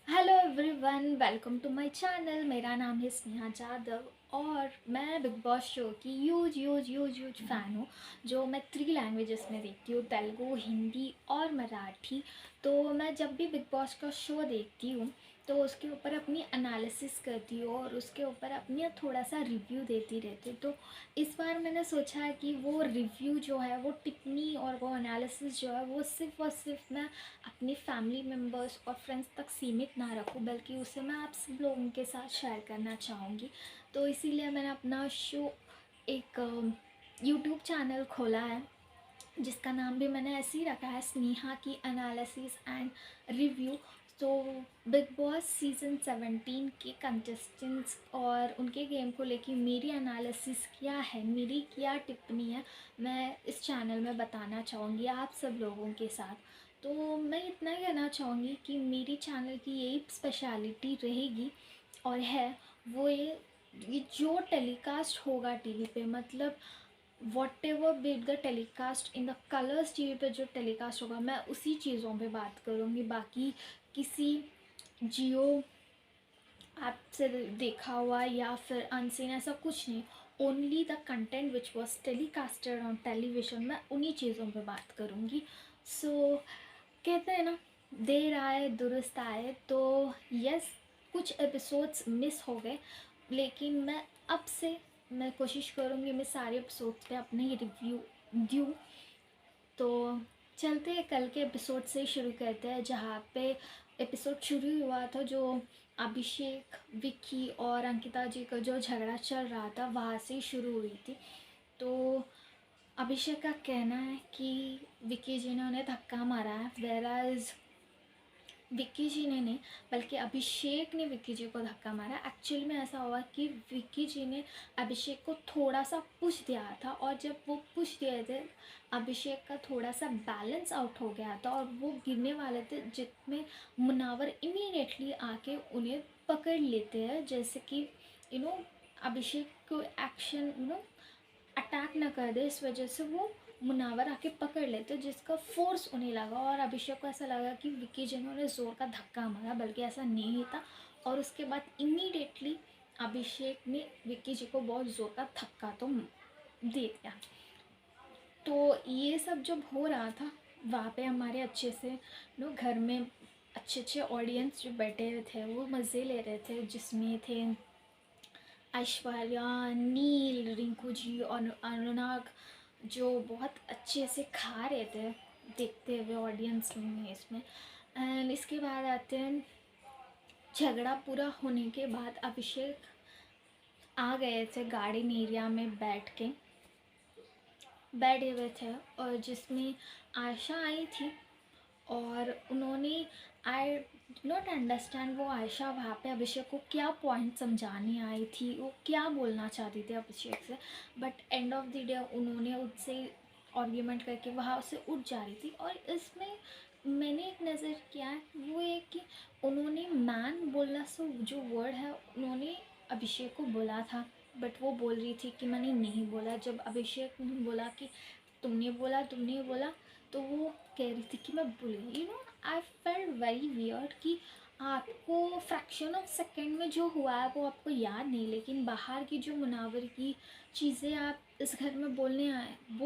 Hello everyone, welcome to my channel. मेरा नाम है स्नेहा जादव और मैं बिग बॉस शो की huge huge huge huge fan हूँ, जो मैं 3 लैंग्वेजेस में देखती हूँ, तेलुगु, हिंदी और मराठी। तो मैं जब भी बिग बॉस का शो देखती हूँ तो उसके ऊपर अपनी एनालिसिस करती हूँ और उसके ऊपर अपनी थोड़ा सा रिव्यू देती रहती हूँ। तो इस बार मैंने सोचा है कि वो रिव्यू जो है, वो टिप्पणी और वो एनालिसिस जो है, वो सिर्फ़ और सिर्फ मैं अपनी फैमिली मेम्बर्स और फ्रेंड्स तक सीमित ना रखूं, बल्कि उसे मैं आप सब लोगों के साथ शेयर करना चाहूँगी। तो इसीलिए मैंने अपना शो एक यूट्यूब चैनल खोला है, जिसका नाम भी मैंने ऐसे ही रखा है, स्नेहा की एनालिसिस एंड रिव्यू। तो बिग बॉस सीज़न 17 के कंटेस्टेंट्स और उनके गेम को लेके मेरी एनालिसिस क्या है, मेरी क्या टिप्पणी है, मैं इस चैनल में बताना चाहूँगी आप सब लोगों के साथ। तो मैं इतना ही कहना चाहूँगी कि मेरी चैनल की यही स्पेशलिटी रहेगी और है वो ये जो टेलीकास्ट होगा टीवी पे, मतलब whatever be it the telecast in the Colors TV पे जो टेलीकास्ट होगा, मैं उसी चीज़ों पे बात करूँगी। बाकी किसी जियो ऐप से देखा हुआ या फिर अनसीन ऐसा कुछ नहीं। Only the content which was telecasted on television, मैं उन्हीं चीज़ों पे बात करूँगी। सो कहते हैं ना, देर आए दुरुस्त आए। तो यस, कुछ एपिसोड्स मिस हो गए, लेकिन मैं कोशिश करूँगी मैं सारे एपिसोड्स पे अपने रिव्यू दूँ। तो चलते हैं, कल के एपिसोड से शुरू करते हैं, जहाँ पे एपिसोड शुरू हुआ था, जो अभिषेक, विक्की और अंकिता जी का जो झगड़ा चल रहा था वहाँ से शुरू हुई थी। तो अभिषेक का कहना है कि विक्की जी ने उन्हें धक्का मारा है, वेराज विक्की जी ने नहीं, बल्कि अभिषेक ने विक्की जी को धक्का मारा। एक्चुअली में ऐसा हुआ कि विक्की जी ने अभिषेक को थोड़ा सा पुश दिया था, और जब वो पुश दिए थे, अभिषेक का थोड़ा सा बैलेंस आउट हो गया था और वो गिरने वाले थे, जिसमें मुनावर इमीडिएटली आके उन्हें पकड़ लेते हैं, जैसे कि अभिषेक को एक्शन अटैक ना कर दे, इस वजह से वो मुनावर आके पकड़ लेते, जिसका फोर्स उन्हें लगा और अभिषेक को ऐसा लगा कि विक्की जी ने उन्हें ज़ोर का धक्का मारा, बल्कि ऐसा नहीं था। और उसके बाद इमीडिएटली अभिषेक ने विक्की जी को बहुत ज़ोर का धक्का तो दे दिया। तो ये सब जब हो रहा था, वहाँ पे हमारे अच्छे से घर में अच्छे अच्छे ऑडियंस जो बैठे हुए थे, वो मज़े ले रहे थे, जिसमें थे ऐश्वर्या, नील, रिंकू जी और अनुराग, जो बहुत अच्छे से खा रहे थे देखते हुए ऑडियंस में इसमें। एंड इसके बाद आते हैं, झगड़ा पूरा होने के बाद अभिषेक आ गए थे गार्डन एरिया में बैठे हुए थे, और जिसमें आयशा आई थी, और उन्होंने आई नॉट अंडरस्टैंड वो आयशा वहाँ पे अभिषेक को क्या पॉइंट समझाने आई थी, वो क्या बोलना चाहती थी अभिषेक से। But end of the day उन्होंने उससे आर्ग्यूमेंट करके वहाँ से उठ जा रही थी। और इसमें मैंने एक नज़र किया है, वो ये कि उन्होंने मैन बोलना से जो वर्ड है, उन्होंने अभिषेक को बोला था, बट वो बोल रही थी कि मैंने नहीं बोला। जब अभिषेक ने बोला कि तुमने बोला, तो वो कह रही थी कि मैं भूल गई। आई फेल्ट वेरी वियर्ड कि आपको फ्रैक्शन ऑफ सेकेंड में जो हुआ है वो आपको याद नहीं, लेकिन बाहर की जो मुनावर की चीज़ें आप इस घर में बोल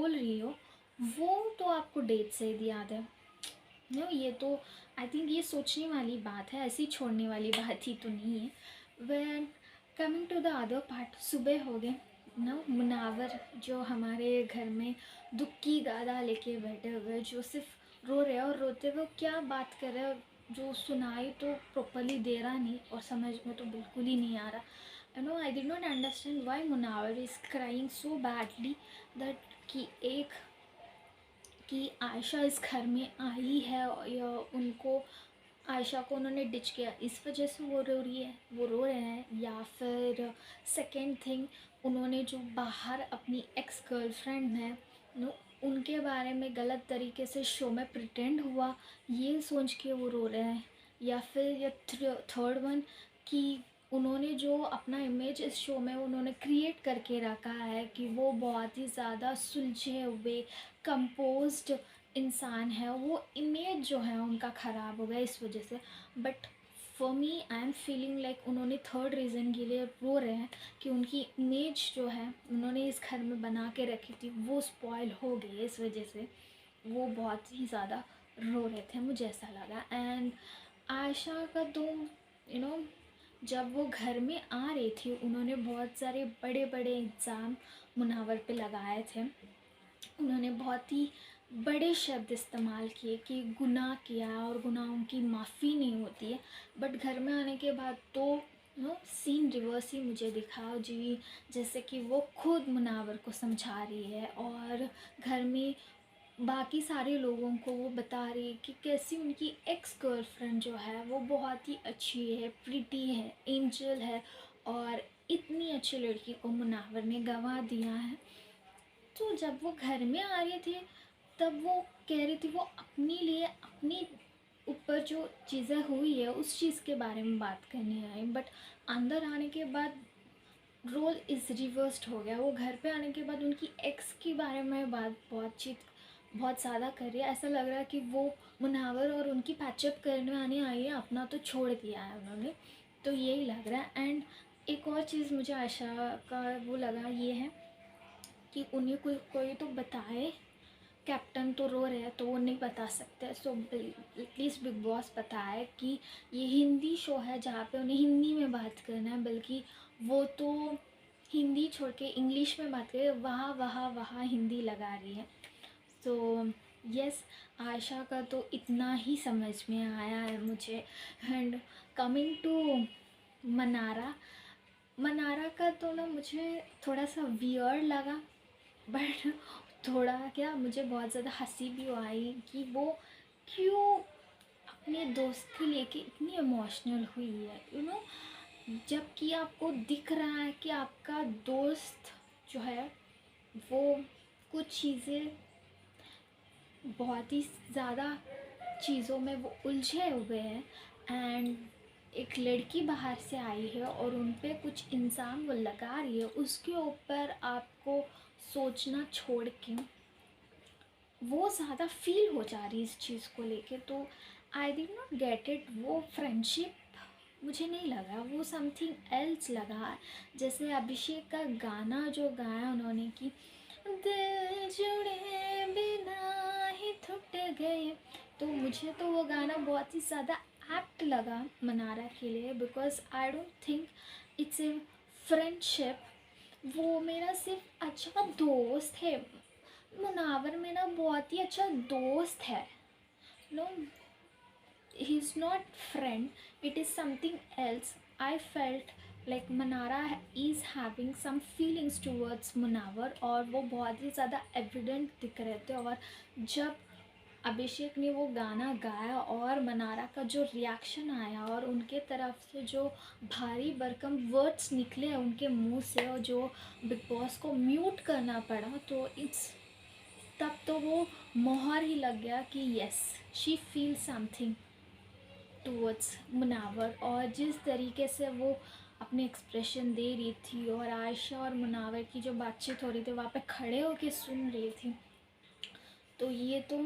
रही हो, वो तो आपको डेट से ही याद है। ये तो आई थिंक ये सोचने वाली बात है, ऐसी छोड़ने वाली बात ही तो नहीं है। When coming to the other part, सुबह हो गए मुनावर जो हमारे घर में दुख की गादा लेके बैठे हुए, जो सिर्फ रो रहे हैं, और रोते हुए क्या बात कर रहे हैं, जो सुनाई तो प्रॉपरली दे रहा नहीं और समझ में तो बिल्कुल ही नहीं आ रहा। I did not understand why Munawar is crying so badly that कि आयशा इस घर में आई है, या उनको आयशा को उन्होंने डिच किया, इस वजह से वो रो रही है, वो रो रहे हैं। या फिर सेकेंड थिंग, उन्होंने जो बाहर अपनी एक्स गर्लफ्रेंड है उनके बारे में गलत तरीके से शो में प्रिटेंड हुआ, ये सोच के वो रो रहे हैं। या फिर ये थर्ड वन, कि उन्होंने जो अपना इमेज इस शो में उन्होंने क्रिएट करके रखा है कि वो बहुत ही ज़्यादा सुलझे हुए कंपोज्ड इंसान है, वो इमेज जो है उनका ख़राब हो गया इस वजह से। But for me I am feeling like उन्होंने थर्ड रीज़न के लिए रो रहे हैं कि उनकी इमेज जो है उन्होंने इस घर में बना के रखी थी वो स्पॉइल हो गई है, इस वजह से वो बहुत ही ज़्यादा रो रहे थे, मुझे ऐसा लगा। एंड आयशा का तो जब वो घर में आ रही थी उन्होंने बहुत सारे बड़े बड़े इल्ज़ाम मुनावर पे लगाए थे। उन्होंने बहुत ही बड़े शब्द इस्तेमाल किए कि गुनाह किया और गुनाहों की माफ़ी नहीं होती है। बट घर में आने के बाद तो सीन रिवर्स ही मुझे दिखा जी, जैसे कि वो खुद मुनावर को समझा रही है और घर में बाकी सारे लोगों को वो बता रही है कि कैसी उनकी एक्स गर्लफ्रेंड जो है वो बहुत ही अच्छी है, प्रिटी है, एंजल है और इतनी अच्छी लड़की को मुनावर ने गंवा दिया है। तो जब वो घर में आ रही थी तब वो कह रही थी वो अपने लिए अपनी ऊपर जो चीज़ें हुई है उस चीज़ के बारे में बात करने आई। बट अंदर आने के बाद रोल इज़ रिवर्स्ड हो गया। वो घर पे आने के बाद उनकी एक्स के बारे में बातचीत बहुत ज़्यादा कर रही है। ऐसा लग रहा है कि वो मुनावर और उनकी पैचअप करने आने आई है, अपना तो छोड़ दिया है उन्होंने, तो यही लग रहा है। एंड एक और चीज़ मुझे आशा का वो लगा ये है कि उन्हें कोई तो बताए, कैप्टन तो रो रहे हैं तो वो नहीं बता सकते। सो प्लीज़ बिग बॉस बताए कि ये हिंदी शो है जहाँ पे उन्हें हिंदी में बात करना है, बल्कि वो तो हिंदी छोड़ के इंग्लिश में बात करे, वहाँ हिंदी लगा रही है। तो यस, आशा का तो इतना ही समझ में आया है मुझे। एंड कमिंग टू मनारा का तो ना मुझे थोड़ा सा वियर्ड लगा, बट थोड़ा क्या मुझे बहुत ज़्यादा हंसी भी आई कि वो क्यों अपने दोस्त के लेके इतनी इमोशनल हुई है, जबकि आपको दिख रहा है कि आपका दोस्त जो है वो कुछ चीज़ें बहुत ही ज़्यादा चीज़ों में वो उलझे हुए हैं। एंड एक लड़की बाहर से आई है और उन पे कुछ इल्ज़ाम वो लगा रही है, उसके ऊपर आपको सोचना छोड़ के वो ज़्यादा फील हो जा रही है इस चीज़ को लेके। तो I did not get it. वो फ्रेंडशिप मुझे नहीं लगा, वो समथिंग एल्स लगा। जैसे अभिषेक का गाना जो गाया उन्होंने कि दिल जुड़े बिना ही टूट गए, तो मुझे तो वो गाना बहुत ही ज़्यादा एप्ट लगा मनारा के लिए, because I don't think it's a friendship. वो मेरा सिर्फ अच्छा दोस्त है, मुनावर मेरा बहुत ही अच्छा दोस्त है। No, he is not friend, it is something else. I felt like Manara is having some feelings towards Munawar और वो बहुत ही ज़्यादा एविडेंट दिख रहे थे। और जब अभिषेक ने वो गाना गाया और मनारा का जो रिएक्शन आया और उनके तरफ से जो भारी भरकम वर्ड्स निकले उनके मुंह से और जो बिग बॉस को म्यूट करना पड़ा, तो तब तो वो मोहर ही लग गया कि yes, she feel something towards Munawar. और जिस तरीके से वो अपने एक्सप्रेशन दे रही थी और आयशा और मुनावर की जो बातचीत हो रही थी वहाँ पे खड़े होके सुन रही थी, तो ये तो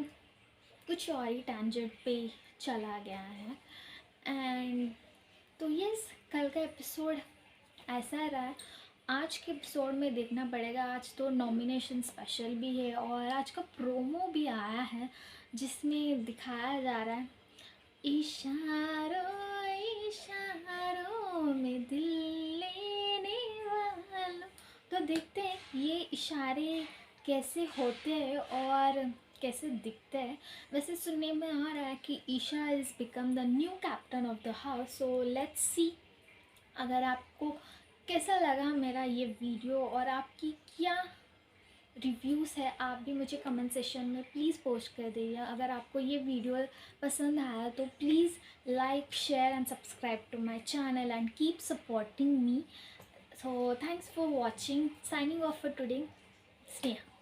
कुछ और ही टेंजेंट पे चला गया है। एंड तो यस, कल का एपिसोड ऐसा रहा है। आज के एपिसोड में देखना पड़ेगा, आज तो नॉमिनेशन स्पेशल भी है और आज का प्रोमो भी आया है जिसमें दिखाया जा रहा है इशारों इशारों में दिल लेने वालों। तो देखते हैं ये इशारे कैसे होते हैं और कैसे दिखते हैं। वैसे सुनने में आ रहा है कि Isha is become the new captain of the house, so let's see. अगर आपको कैसा लगा मेरा ये वीडियो और आपकी क्या रिव्यूज़ है, आप भी मुझे कमेंट सेक्शन में प्लीज़ पोस्ट कर दीजिए। अगर आपको ये वीडियो पसंद आया तो please like, share and subscribe to my channel and keep supporting me. So thanks for watching, signing off for today, Sneha.